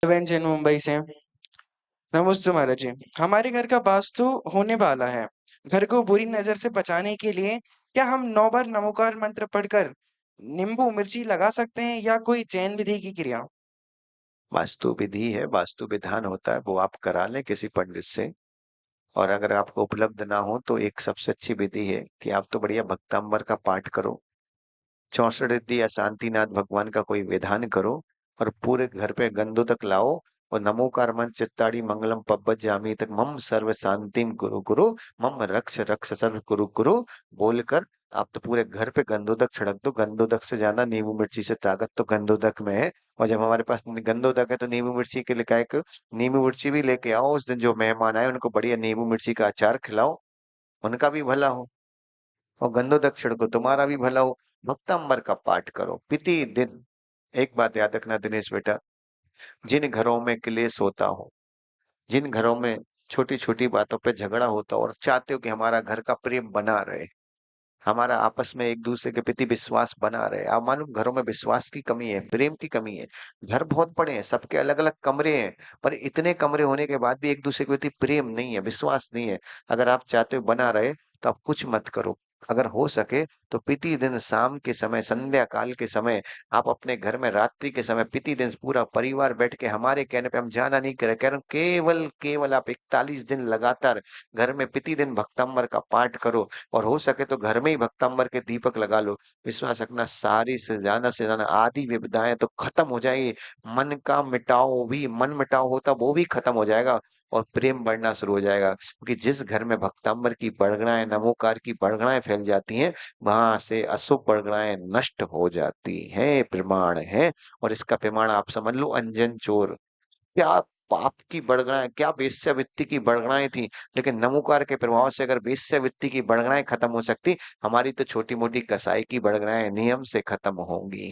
व्यंजन मुंबई से। नमस्ते महाराज जी। हमारे घर का वास्तु होने वाला है। घर को बुरी नजर से बचाने के लिए क्या हम 9 बार नमोकार मंत्र पढ़कर नींबू मिर्ची लगा सकते हैं या कोई जैन विधि की क्रिया? वास्तु विधि है, वास्तु विधान होता है, वो आप करा लें किसी पंडित से। और अगर आपको उपलब्ध ना हो तो एक सबसे अच्छी विधि है कि आप तो बढ़िया भक्तांबर का पाठ करो, 64 रिद्धि या शांतिनाथ भगवान का कोई विधान करो और पूरे घर पे गंदोदक लाओ और नमोकार मंत्र चित्ताड़ी मंगलम पब्बत तक मम सर्व शांतिम कुरु कुरु मम रक्ष रक्ष सर्व कुरु कुरु बोलकर आप तो पूरे घर पे गंदोदक छिड़क दो। गंदोदक से ज्यादा नींबू मिर्ची से ताकत तो गंदोदक में है। और जब हमारे पास गंदोदक है तो नींबू मिर्ची के लिए क्या करो, नींबू मिर्ची भी लेके आओ। उस दिन जो मेहमान आए उनको बढ़िया नींबू मिर्ची का अचार खिलाओ, उनका भी भला हो और गंदोदक छिड़को, तुम्हारा भी भला हो। भक्तांबर का पाठ करो प्रति दिन। एक बात याद रखना दिनेश बेटा, जिन घरों में क्लेश होता हो, जिन घरों में छोटी छोटी बातों पे झगड़ा होता हो और चाहते हो कि हमारा घर का प्रेम बना रहे, हमारा आपस में एक दूसरे के प्रति विश्वास बना रहे, आप मालूम घरों में विश्वास की कमी है, प्रेम की कमी है। घर बहुत बड़े हैं, सबके अलग अलग कमरे हैं, पर इतने कमरे होने के बाद भी एक दूसरे के प्रति प्रेम नहीं है, विश्वास नहीं है। अगर आप चाहते हो बना रहे तो आप कुछ मत करो। अगर हो सके तो प्रति दिन शाम के समय, संध्या काल के समय, आप अपने घर में रात्रि के समय प्रति दिन पूरा परिवार बैठ के, हमारे कहने पे हम जाना नहीं कह रहे, केवल केवल आप 41 दिन लगातार घर में प्रति दिन भक्तंबर का पाठ करो। और हो सके तो घर में ही भक्तंबर के दीपक लगा लो। विश्वास रखना सारी से ज्यादा आदि विपदाएं तो खत्म हो जाएगी। मन का मिटाओ भी, मन मिटाओ होता वो भी खत्म हो जाएगा और प्रेम बढ़ना शुरू हो जाएगा। क्योंकि जिस घर में भक्तंबर की बड़गड़ाएं, नमोकार की बड़गड़ाएं फैल जाती हैं, वहां से अशुभ बड़गड़ाएं नष्ट हो जाती हैं, प्रमाण है। और इसका प्रमाण आप समझ लो, अंजन चोर, क्या पाप की बड़गड़ाएं, क्या वेश्यावृत्ति की बड़गड़ाएं थी, लेकिन नमोकार के प्रभाव से अगर वेश्यावृत्ति की बड़गड़ाएं खत्म हो सकती, हमारी तो छोटी मोटी कसाई की बड़गड़ाएं नियम से खत्म होंगी।